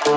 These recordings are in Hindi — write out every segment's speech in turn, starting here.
हाँ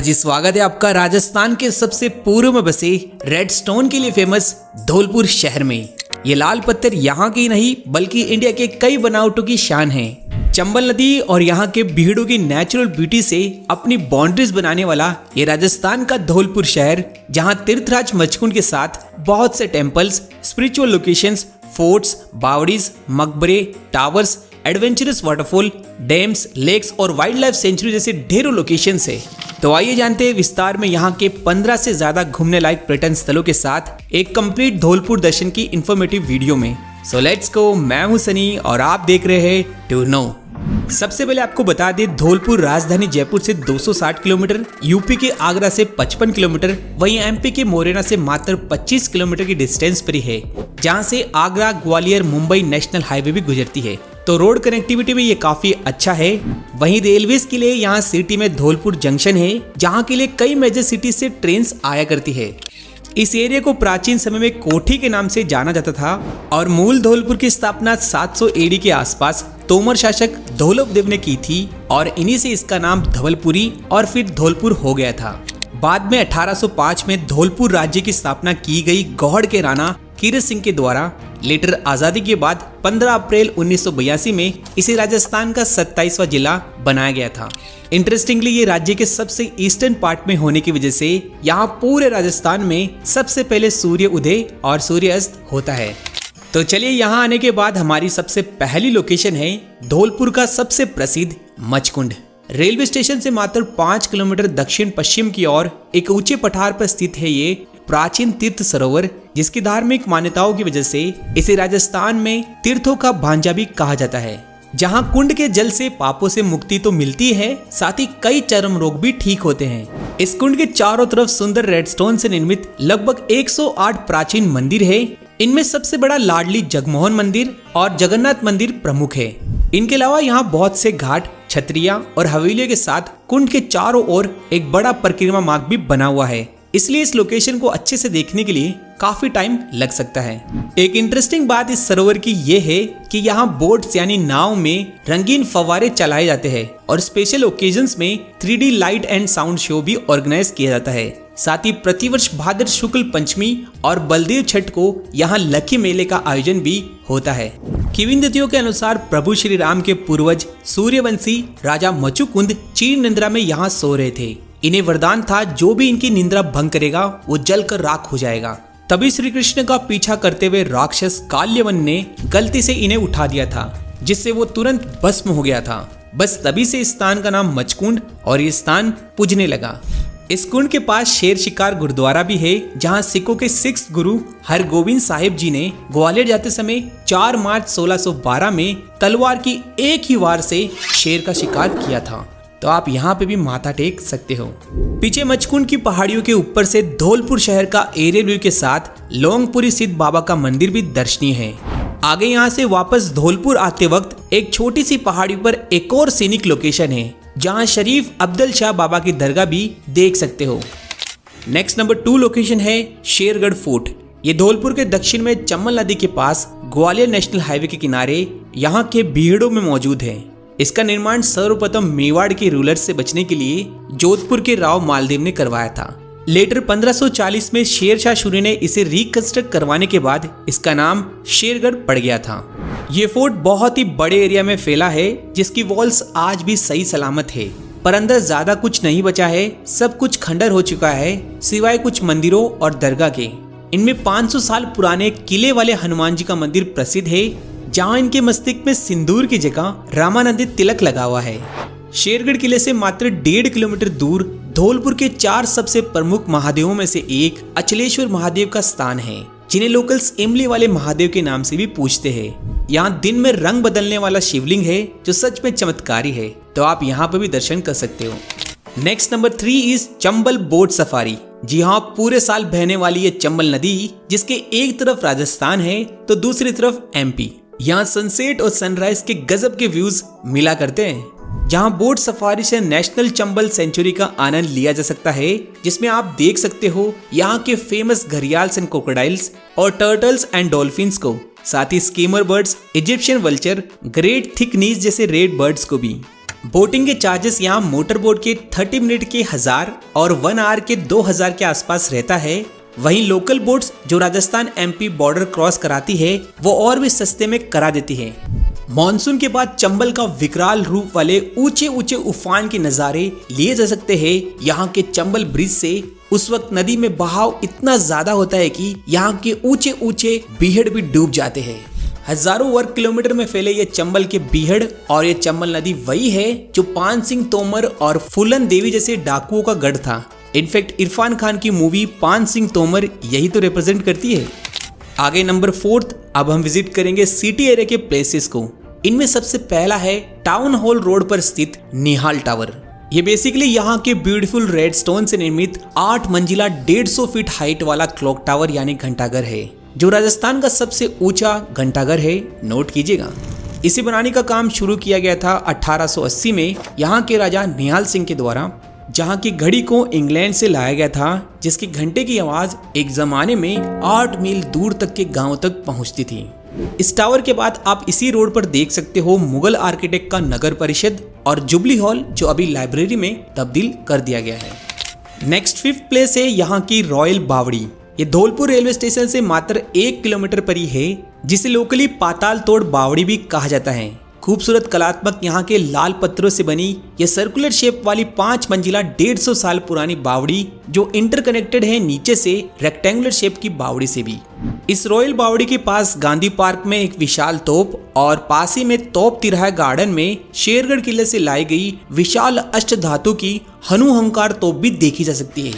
जी, स्वागत है आपका राजस्थान के सबसे पूर्व में बसे रेड स्टोन के लिए फेमस धौलपुर शहर में। ये लाल पत्थर यहाँ की नहीं बल्कि इंडिया के कई बनावटों की शान है। चंबल नदी और यहाँ के भीड़ों की नेचुरल ब्यूटी से अपनी बाउंड्रीज बनाने वाला ये राजस्थान का धौलपुर शहर, जहाँ तीर्थराज मचकुंड के साथ बहुत से टेम्पल्स, स्पिरिचुअल लोकेशंस, फोर्ट्स, बावड़ीज, मकबरे, towers, adventurous waterfall, dams, lakes और वाइल्ड लाइफ सेंचुरी जैसे ढेरों लोकेशंस है। तो आइए जानते हैं विस्तार में यहाँ के 15 से ज्यादा घूमने लायक पर्यटन स्थलों के साथ एक कंप्लीट धौलपुर दर्शन की इंफॉर्मेटिव वीडियो में। So let's go. मैं हूं सनी और आप देख रहे हैं टू नो। सबसे पहले आपको बता दें, धौलपुर राजधानी जयपुर से 260 किलोमीटर, यूपी के आगरा से 55 किलोमीटर, वहीं एमपी के मोरेना से मात्र 25 किलोमीटर की डिस्टेंस पर ही है, जहां से आगरा, ग्वालियर, मुंबई नेशनल हाईवे भी गुजरती है। तो रोड कनेक्टिविटी में ये काफी अच्छा है। वहीं रेलवेज के लिए यहाँ सिटी में धौलपुर जंक्शन है, जहाँ के लिए कई मेजर सिटी से ट्रेन आया करती है। इस एरिया को प्राचीन समय में कोठी के नाम से जाना जाता था और मूल धौलपुर की स्थापना 700 एडी के आसपास तोमर शासक धौलभदेव ने की थी और इन्हीं से इसका नाम धवलपुरी और फिर धौलपुर हो गया था। बाद में 1805 में धौलपुर राज्य की स्थापना की गई गौहड़ के राणा कीरत सिंह के द्वारा। लेटर आजादी के बाद 15 अप्रैल 1982 में इसे राजस्थान का 27वां जिला बनाया गया था। इंटरेस्टिंगली ये राज्य के सबसे ईस्टर्न पार्ट में होने की वजह से यहाँ पूरे राजस्थान में सबसे पहले सूर्य उदय और सूर्य अस्त होता है। तो चलिए, यहाँ आने के बाद हमारी सबसे पहली लोकेशन है धौलपुर का सबसे प्रसिद्ध मचकुंड। रेलवे स्टेशन से मात्र 5 किलोमीटर दक्षिण पश्चिम की ओर एक ऊंचे पठार पर स्थित है ये प्राचीन तीर्थ सरोवर, जिसकी धार्मिक मान्यताओं की वजह से इसे राजस्थान में तीर्थों का भांजा भी कहा जाता है। जहां कुंड के जल से पापों से मुक्ति तो मिलती है, साथ ही कई चर्म रोग भी ठीक होते हैं। इस कुंड के चारों तरफ सुंदर रेडस्टोन से निर्मित लगभग 108 प्राचीन मंदिर है। इनमें सबसे बड़ा लाडली जगमोहन मंदिर और जगन्नाथ मंदिर प्रमुख है। इनके अलावा यहाँ बहुत से घाट, छतरियां और हवेलियों के साथ कुंड के चारों ओर एक बड़ा परिक्रमा मार्ग भी बना हुआ है, इसलिए इस लोकेशन को अच्छे से देखने के लिए काफी टाइम लग सकता है। एक इंटरेस्टिंग बात इस सरोवर की ये है कि यहाँ बोट्स यानी नाव में रंगीन फव्वारे चलाए जाते हैं और स्पेशल ओकेजन्स में 3D light and sound show भी ऑर्गेनाइज किया जाता है। साथ ही प्रतिवर्ष भाद्र शुक्ल पंचमी और बलदेव छठ को यहाँ लकी मेले का आयोजन भी होता है। किंवदंतियों के अनुसार प्रभु श्री राम के पूर्वज सूर्यवंशी राजा मचुकुंद चीर निंद्रा में यहाँ सो रहे थे। इन्हें वरदान था, जो भी इनकी निंद्रा भंग करेगा वो जलकर राख हो जाएगा। तभी श्री कृष्ण का पीछा करते हुए राक्षस काल्यवन ने गलती से इन्हें उठा दिया था, जिससे वो तुरंत भस्म हो गया था। बस तभी से इस स्थान का नाम मचकुंड और ये स्थान पूजने लगा। इस कुंड के पास शेर शिकार गुरुद्वारा भी है, जहां सिखों के 6th गुरु हरगोविंद साहिब जी ने ग्वालियर जाते समय 4 मार्च 1612 में तलवार की एक ही वार से शेर का शिकार किया था। तो आप यहाँ पे भी माथा टेक सकते हो। पीछे मचकुंड की पहाड़ियों के ऊपर से धौलपुर शहर का एरियल व्यू के साथ लोंगपुरी सिद्ध बाबा का मंदिर भी दर्शनीय है। आगे यहाँ से वापस धौलपुर आते वक्त एक छोटी सी पहाड़ी पर एक और सीनिक लोकेशन है, जहाँ शरीफ अब्दुल शाह बाबा की दरगाह भी देख सकते हो। नेक्स्ट नंबर 2 लोकेशन है शेरगढ़ फोर्ट। ये धौलपुर के दक्षिण में चंबल नदी के पास ग्वालियर नेशनल हाईवे के किनारे यहाँ के भीड़ों में मौजूद है। इसका निर्माण सर्वप्रथम मेवाड़ के रूलर से बचने के लिए जोधपुर के राव मालदेव ने करवाया था। लेटर 1540 में शेर शाह सूरी ने इसे रिकंस्ट्रक्ट करवाने के बाद इसका नाम शेरगढ़ पड़ गया था। ये फोर्ट बहुत ही बड़े एरिया में फैला है, जिसकी वॉल्स आज भी सही सलामत है, पर अंदर ज्यादा कुछ नहीं बचा है। सब कुछ खंडर हो चुका है, सिवाय कुछ मंदिरों और दरगाह के। इनमें 500 साल पुराने किले वाले हनुमान जी का मंदिर प्रसिद्ध है, जहां इनके मस्तिष्क में सिंदूर की जगह रामानंदित तिलक लगा हुआ है। शेरगढ़ किले से मात्र 1.5 किलोमीटर दूर धौलपुर के 4 सबसे प्रमुख महादेवों में से एक अचलेश्वर महादेव का स्थान है, जिन्हें लोकल्स इमली वाले महादेव के नाम से भी पूछते हैं। यहाँ दिन में रंग बदलने वाला शिवलिंग है, जो सच में चमत्कारी है, तो आप यहाँ पर भी दर्शन कर सकते हो। Next number 3 is Chambal boat safari. जी हाँ, पूरे साल बहने वाली ये चंबल नदी, जिसके एक तरफ राजस्थान है तो दूसरी तरफ एमपी। यहाँ सनसेट और सनराइज के गजब के व्यूज मिला करते हैं। जहाँ बोट सफारी से नेशनल चंबल सेंचुरी का आनंद लिया जा सकता है, जिसमें आप देख सकते हो यहाँ के फेमस घड़ियाल्स एंड क्रोकोडाइल्स और टर्टल्स एंड डॉल्फिन्स को, साथ ही skimmer birds, Egyptian vulture, great thick knees जैसे रेड बर्ड्स को भी। बोटिंग के चार्जेस यहाँ मोटर बोट के 30 मिनट के 1000 और 1 आवर के 2000 के आसपास रहता है। वहीं लोकल बोट्स जो राजस्थान एमपी बॉर्डर क्रॉस कराती है वो और भी सस्ते में करा देती है। मॉनसून के बाद चंबल का विकराल रूप वाले ऊंचे ऊंचे उफान के नज़ारे लिए जा सकते हैं। यहाँ के चंबल ब्रिज से उस वक्त नदी में बहाव इतना ज्यादा होता है कि यहाँ के ऊंचे ऊंचे बीहड़ भी डूब जाते हैं। हजारों वर्ग किलोमीटर में फैले ये चंबल के बीहड़ और ये चंबल नदी वही है जो पान सिंह तोमर और फूलन देवी जैसे डाकुओं का गढ़ था। इनफैक्ट इरफान खान की मूवी पान सिंह तोमर यही तो रिप्रेजेंट करती है। आगे नंबर 4, अब हम विजिट करेंगे सिटी एरिया के प्लेसेस को। इनमें सबसे पहला है टाउन हॉल रोड पर स्थित निहाल टावर। ये बेसिकली यहाँ के ब्यूटीफुल रेड स्टोन से निर्मित 8 मंजिला 150 फीट हाइट वाला क्लॉक टावर यानी घंटाघर है, जो राजस्थान का सबसे ऊंचा घंटाघर है। नोट कीजिएगा, इसे बनाने का काम शुरू किया गया था 1880 में यहाँ के राजा निहाल सिंह के द्वारा, जहाँ की घड़ी को इंग्लैंड से लाया गया था, जिसकी घंटे की आवाज एक जमाने में 8 मील दूर तक के गांव तक पहुंचती थी। इस टावर के बाद आप इसी रोड पर देख सकते हो मुगल आर्किटेक्ट का नगर परिषद और जुबली हॉल, जो अभी लाइब्रेरी में तब्दील कर दिया गया है। नेक्स्ट 5th प्लेस है यहाँ की रॉयल बावड़ी। ये धौलपुर रेलवे स्टेशन से मात्र 1 किलोमीटर पर ही है, जिसे लोकली पाताल तोड़ बावड़ी भी कहा जाता है। खूबसूरत कलात्मक यहाँ के लाल पत्थरों से बनी ये सर्कुलर शेप वाली 5 मंजिला 150 साल पुरानी बावड़ी, जो इंटरकनेक्टेड है नीचे से रेक्टेंगुलर शेप की बावड़ी से भी। इस रॉयल बावड़ी के पास गांधी पार्क में एक विशाल तोप और पास ही में तोप तिराहा गार्डन में शेरगढ़ किले से लाई गई विशाल अष्ट धातु की हनुहंकार तोप भी देखी जा सकती है।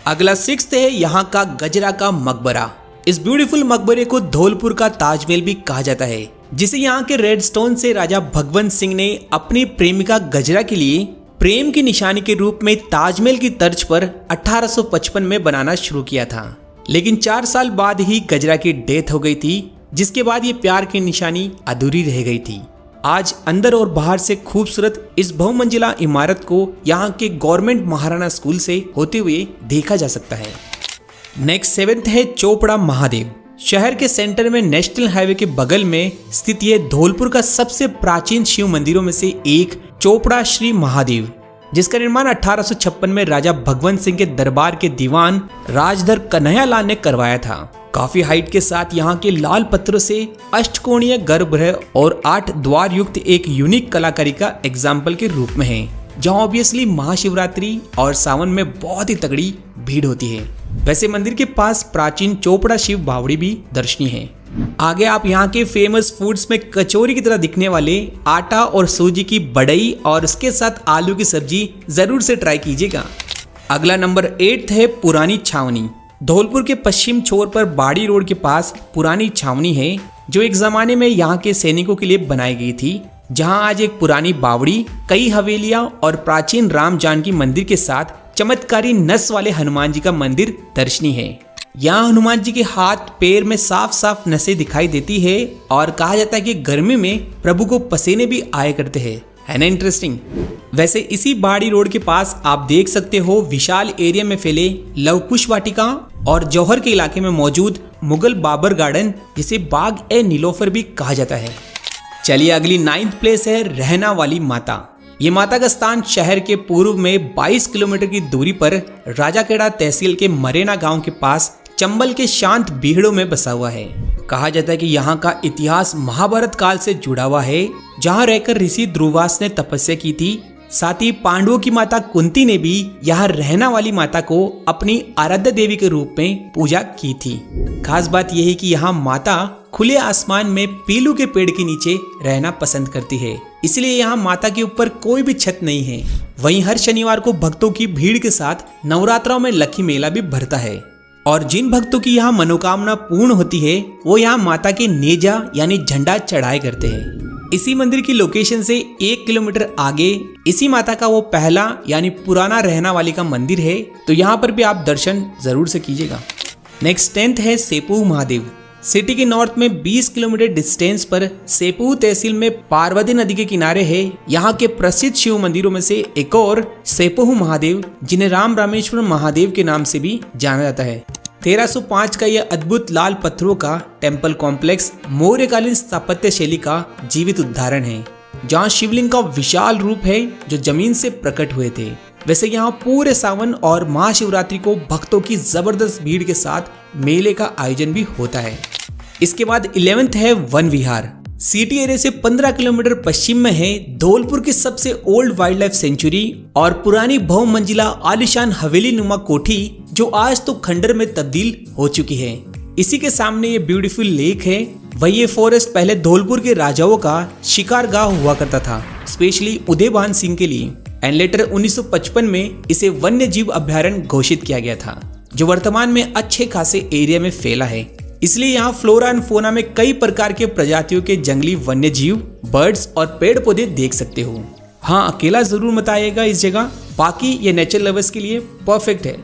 अगला 6th है यहाँ का गजरा का मकबरा। इस ब्यूटीफुल मकबरे को धौलपुर का ताजमहल भी कहा जाता है, जिसे यहाँ के रेड स्टोन से राजा भगवंत सिंह ने अपनी प्रेमिका गजरा के लिए प्रेम की निशानी के रूप में ताजमहल की तर्ज पर 1855 में बनाना शुरू किया था। लेकिन 4 साल बाद ही गजरा की डेथ हो गई थी, जिसके बाद ये प्यार की निशानी अधूरी रह गई थी। आज अंदर और बाहर से खूबसूरत इस बहुमंजिला इमारत को यहाँ के गवर्नमेंट महाराणा स्कूल से होते हुए देखा जा सकता है। नेक्स्ट 7th है चोपड़ा महादेव। शहर के सेंटर में नेशनल हाईवे के बगल में स्थित ये धौलपुर का सबसे प्राचीन शिव मंदिरों में से एक चोपड़ा श्री महादेव, जिसका निर्माण 1856 में राजा भगवंत सिंह के दरबार के दीवान राजधर कन्हैया लाल ने करवाया था। काफी हाइट के साथ यहाँ के लाल पत्थरों से अष्टकोणीय गर्भगृह और 8 द्वार युक्त एक यूनिक कलाकारी का एग्जाम्पल के रूप में है, जहाँ ऑब्वियसली महाशिवरात्रि और सावन में बहुत ही तगड़ी भीड़ होती है। वैसे मंदिर के पास प्राचीन चोपड़ा शिव बावड़ी भी दर्शनीय है। आगे आप यहाँ के फेमस फूड्स में कचौरी की तरह दिखने वाले आटा और सूजी की बड़ई और उसके साथ आलू की सब्जी जरूर से ट्राई कीजिएगा। अगला नंबर 8 है पुरानी छावनी। धौलपुर के पश्चिम छोर पर बाड़ी रोड के पास पुरानी छावनी है, जो एक जमाने में यहाँ के सैनिकों के लिए बनाई गई थी, जहाँ आज एक पुरानी बावड़ी, कई हवेलियां और प्राचीन राम जानकी मंदिर के साथ चमत्कारी नस वाले हनुमान जी का मंदिर दर्शनीय है। यहाँ हनुमान जी के हाथ पैर में साफ साफ नसें दिखाई देती है और कहा जाता है कि गर्मी में प्रभु को पसीने भी आया करते हैं। है ना इंटरेस्टिंग। वैसे इसी बाड़ी रोड के पास आप देख सकते हो विशाल एरिया में फैले लव कुश वाटिका और जौहर के इलाके में मौजूद मुगल बाबर गार्डन, जिसे बाग ए नीलोफर भी कहा जाता है। चलिए अगली 9th प्लेस है रहना वाली माता। ये माता का स्थान शहर के पूर्व में 22 किलोमीटर की दूरी पर राजाखेड़ा तहसील के मरेना गांव के पास चंबल के शांत बीहड़ों में बसा हुआ है। कहा जाता है कि यहाँ का इतिहास महाभारत काल से जुड़ा हुआ है, जहाँ रहकर ऋषि ध्रुवास ने तपस्या की थी। साथ ही पांडवों की माता कुंती ने भी यहाँ रहना वाली माता को अपनी आराध्य देवी के रूप में पूजा की थी। खास बात यह है कि यहाँ माता खुले आसमान में पीलू के पेड़ के नीचे रहना पसंद करती है, इसलिए यहाँ माता के ऊपर कोई भी छत नहीं है। वहीं हर शनिवार को भक्तों की भीड़ के साथ नवरात्रों में लक्ष्मी मेला भी भरता है और जिन भक्तों की यहाँ मनोकामना पूर्ण होती है वो यहाँ माता के नेजा यानी झंडा चढ़ाए करते हैं। इसी मंदिर की लोकेशन से 1 किलोमीटर आगे इसी माता का वो पहला यानी पुराना रहना वाली का मंदिर है, तो यहाँ पर भी आप दर्शन जरूर से कीजिएगा। नेक्स्ट 10th है सेपुह महादेव। सिटी के नॉर्थ में 20 किलोमीटर डिस्टेंस पर सेपुह तहसील में पार्वती नदी के किनारे है यहाँ के प्रसिद्ध शिव मंदिरों में से एक और सेपुह महादेव, जिन्हें राम रामेश्वर महादेव के नाम से भी जाना जाता है। 1305 का यह अद्भुत लाल पत्थरों का टेम्पल कॉम्प्लेक्स मौर्यकालीन स्थापत्य शैली का जीवित उदाहरण है, जहाँ शिवलिंग का विशाल रूप है जो जमीन से प्रकट हुए थे। वैसे यहाँ पूरे सावन और महाशिवरात्रि को भक्तों की जबरदस्त भीड़ के साथ मेले का आयोजन भी होता है। इसके बाद 11th है वन विहार। सिटी एरिया से 15 किलोमीटर पश्चिम में है धौलपुर की सबसे ओल्ड वाइल्ड लाइफ सेंचुरी और पुरानी बहुमंजिला आलीशान हवेली नुमा कोठी, जो आज तो खंडर में तब्दील हो चुकी है। इसी के सामने ये ब्यूटीफुल लेक है। वही ये फॉरेस्ट पहले धौलपुर के राजाओं का शिकारगाह हुआ करता था, स्पेशली उदयभान सिंह के लिए, एंड लेटर 1955 में इसे वन्य जीव अभ्यारण्य घोषित किया गया था, जो वर्तमान में अच्छे खासे एरिया में फैला है। इसलिए यहाँ फ्लोरा एंड फोना में कई प्रकार के प्रजातियों के जंगली वन्य जीव, बर्ड्स और पेड़ पौधे देख सकते हो। हाँ, अकेला जरूर मत आइएगा इस जगह, बाकी ये नेचर लवर्स के लिए परफेक्ट है।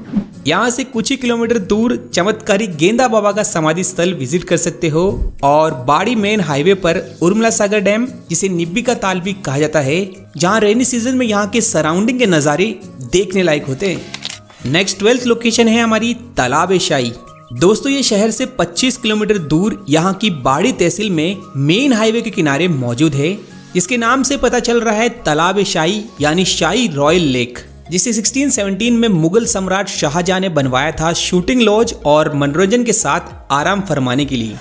यहाँ से कुछ ही किलोमीटर दूर चमत्कारी गेंदा बाबा का समाधि स्थल विजिट कर सकते हो, और बाड़ी मेन हाईवे पर उर्मिला सागर डैम, जिसे निब्बी का ताल भी कहा जाता है, जहाँ रेनी सीजन में यहाँ के सराउंडिंग के नज़ारे देखने लायक होते हैं। नेक्स्ट 12th लोकेशन है हमारी तालाब शाही। दोस्तों, ये शहर से 25 किलोमीटर दूर यहाँ की बाड़ी तहसील में मेन हाईवे के किनारे मौजूद है, जिसके नाम से पता चल रहा है तालाब शाही यानी शाही रॉयल लेक, जिसे 1617 में मुगल सम्राट शाहजहां ने बनवाया था शूटिंग लॉज और मनोरंजन के साथ आराम फरमाने के लिए।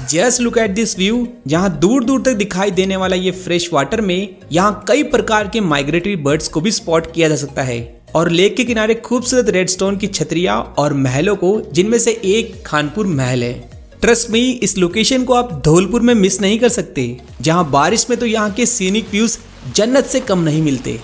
Just look at this view, जहां दूर दूर तक दिखाई देने वाला ये फ्रेश वाटर में यहां कई प्रकार के माइग्रेटरी बर्ड्स को भी स्पॉट किया जा सकता है, और लेक के किनारे खूबसूरत रेडस्टोन की छतरियां और महलों को, जिनमें से एक खानपुर महल है। ट्रस्ट मी, इस लोकेशन को आप धौलपुर में मिस नहीं कर सकते, जहां बारिश में तो यहाँ के सीनिक व्यूज जन्नत से कम नहीं मिलते।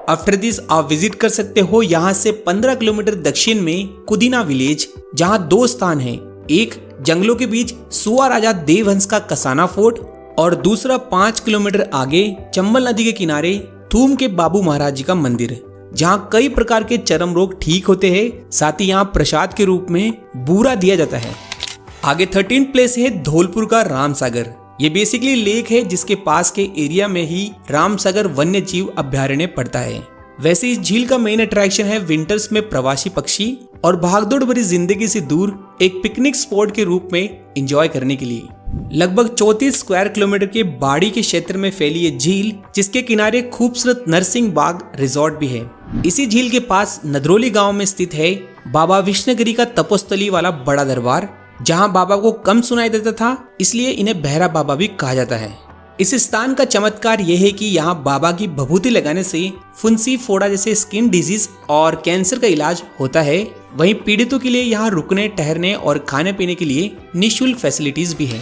आफ्टर दिस आप विजिट कर सकते हो यहाँ से 15 किलोमीटर दक्षिण में कुदीना विलेज, जहाँ 2 स्थान हैं। एक जंगलों के बीच सुआ राजा देवहंस का कसाना फोर्ट, और दूसरा 5 किलोमीटर आगे चंबल नदी के किनारे थूम के बाबू महाराज जी का मंदिर, जहाँ कई प्रकार के चर्म रोग ठीक होते हैं। साथ ही यहाँ प्रसाद के रूप में बूरा दिया जाता है। आगे 13th प्लेस है धौलपुर का रामसागर। ये बेसिकली लेक है जिसके पास के एरिया में ही रामसागर वन्य जीव अभ्यारण्य पड़ता है। वैसे इस झील का मेन अट्रैक्शन है विंटर्स में प्रवासी पक्षी और भागदौड़ भरी जिंदगी से दूर एक पिकनिक स्पॉट के रूप में एंजॉय करने के लिए। लगभग 34 स्क्वायर किलोमीटर के बाड़ी के क्षेत्र में फैली ये झील, जिसके किनारे खूबसूरत नरसिंह बाग रिजॉर्ट भी है। इसी झील के पास नदरोली गाँव में स्थित है बाबा विष्णुगिरी का तपोस्थली वाला बड़ा दरबार, जहां बाबा को कम सुनाई देता था, इसलिए इन्हें बहरा बाबा भी कहा जाता है। इस स्थान का चमत्कार यह है कि यहाँ बाबा की भभूति लगाने से फुंसी, फोड़ा जैसे स्किन डिजीज और कैंसर का इलाज होता है। वहीं पीड़ितों के लिए यहाँ रुकने, ठहरने और खाने पीने के लिए निःशुल्क फैसिलिटीज भी है।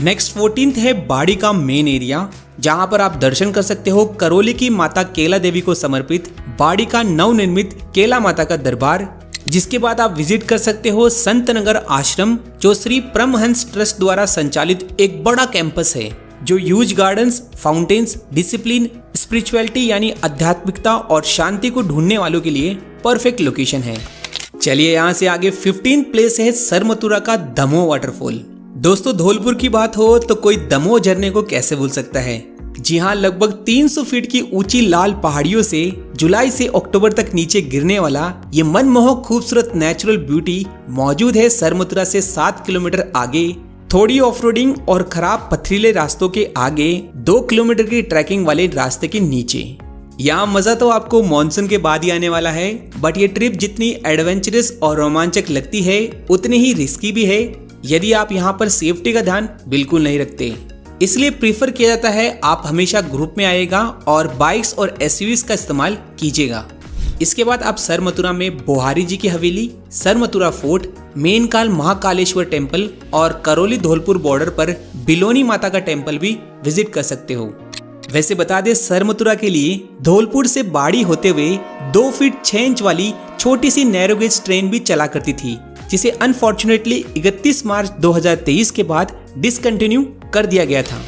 नेक्स्ट 14th है बाड़ी का मेन एरिया, जहाँ पर आप दर्शन कर सकते हो करौली की माता केला देवी को समर्पित बाड़ी का नवनिर्मित केला माता का दरबार। जिसके बाद आप विजिट कर सकते हो संत नगर आश्रम, जो श्री परमहंस ट्रस्ट द्वारा संचालित एक बड़ा कैंपस है, जो huge gardens, fountains, discipline, spirituality यानी आध्यात्मिकता और शांति को ढूंढने वालों के लिए परफेक्ट लोकेशन है। चलिए यहाँ से आगे 15th प्लेस है सरमथुरा का दमोह वाटरफॉल। दोस्तों, धौलपुर की बात हो तो कोई दमोह झरने को कैसे भूल सकता है। जी हाँ, लगभग 300 फीट की ऊंची लाल पहाड़ियों से जुलाई से अक्टूबर तक नीचे गिरने वाला ये मनमोहक खूबसूरत नेचुरल ब्यूटी मौजूद है सरमथुरा से 7 किलोमीटर आगे। थोड़ी ऑफरोडिंग और खराब पथरीले रास्तों के आगे 2 किलोमीटर की ट्रैकिंग वाले रास्ते के नीचे। यहाँ मजा तो आपको मॉनसून के बाद ही आने वाला है, बट ये ट्रिप जितनी एडवेंचरस और रोमांचक लगती है उतनी ही रिस्की भी है, यदि आप यहाँ पर सेफ्टी का ध्यान बिल्कुल नहीं रखते। इसलिए प्रीफर किया जाता है आप हमेशा ग्रुप में आइएगा और बाइक्स और एसयूवीज का इस्तेमाल कीजिएगा। इसके बाद आप सरमथुरा में बोहारी जी की हवेली, सरमथुरा फोर्ट, मेनकाल महाकालेश्वर टेम्पल और करौली धौलपुर बॉर्डर पर बिलोनी माता का टेम्पल भी विजिट कर सकते हो। वैसे बता दें, सरमथुरा के लिए धौलपुर से बाड़ी होते हुए 2 फीट 6 इंच वाली छोटी सी नैरोगेज ट्रेन भी चला करती थी, जिसे अनफॉर्चुनेटली 31 मार्च 2023 के बाद डिसकंटिन्यू कर दिया गया था।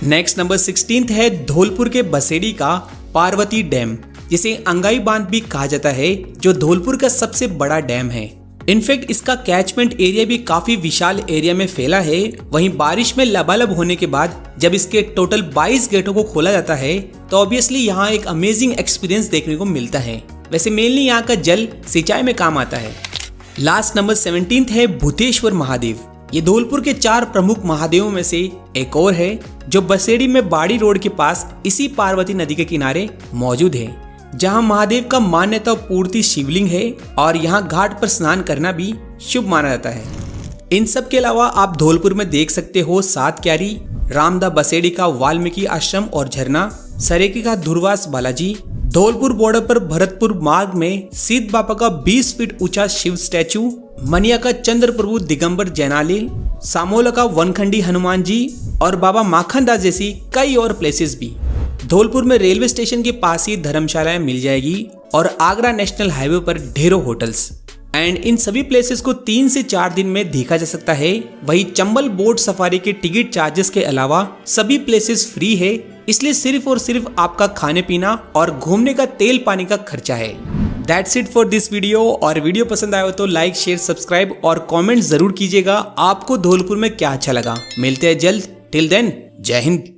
नेक्स्ट नंबर 16 है धौलपुर के बसेड़ी का पार्वती डैम, जिसे अंगाई बांध भी कहा जाता है, जो धौलपुर का सबसे बड़ा डैम है। इनफैक्ट इसका कैचमेंट एरिया भी काफी विशाल एरिया में फैला है। वहीं बारिश में लबालब होने के बाद जब इसके टोटल 22 गेटों को खोला जाता है तो ऑब्वियसली यहाँ एक अमेजिंग एक्सपीरियंस देखने को मिलता है। वैसे मेनली यहाँ का जल सिंचाई में काम आता है। लास्ट नंबर 17 है भूतेश्वर महादेव। ये धौलपुर के 4 प्रमुख महादेवों में से एक और है, जो बसेड़ी में बाड़ी रोड के पास इसी पार्वती नदी के किनारे मौजूद है, जहां महादेव का मान्यता पूर्ति शिवलिंग है और यहां घाट पर स्नान करना भी शुभ माना जाता है। इन सब के अलावा आप धौलपुर में देख सकते हो 7 क्यारी, रामदा बसेड़ी का वाल्मीकि आश्रम और झरना, सरेकी का धुरवास बालाजी, धौलपुर बॉर्डर पर भरतपुर मार्ग में सीत बापा का 20 फीट ऊंचा शिव स्टैचू, मनिया का चंद्र प्रभु दिगंबर जैनाली, सामोला का वनखंडी हनुमान जी और बाबा माखन दास जैसी कई और प्लेसेस भी। धौलपुर में रेलवे स्टेशन के पास ही धर्मशालाएं मिल जाएगी और आगरा नेशनल हाईवे पर ढेरों होटल्स। एंड इन सभी प्लेसेस को 3 से 4 दिन में देखा जा सकता है। वही चंबल बोट सफारी के टिकट चार्जेस के अलावा सभी प्लेसेस फ्री है, इसलिए सिर्फ और सिर्फ आपका खाने पीना और घूमने का तेल पानी का खर्चा है। That's it for this video. और वीडियो पसंद आया हो तो लाइक, शेयर, सब्सक्राइब और कमेंट जरूर कीजिएगा आपको धौलपुर में क्या अच्छा लगा। मिलते हैं जल्द। टिल देन जय हिंद।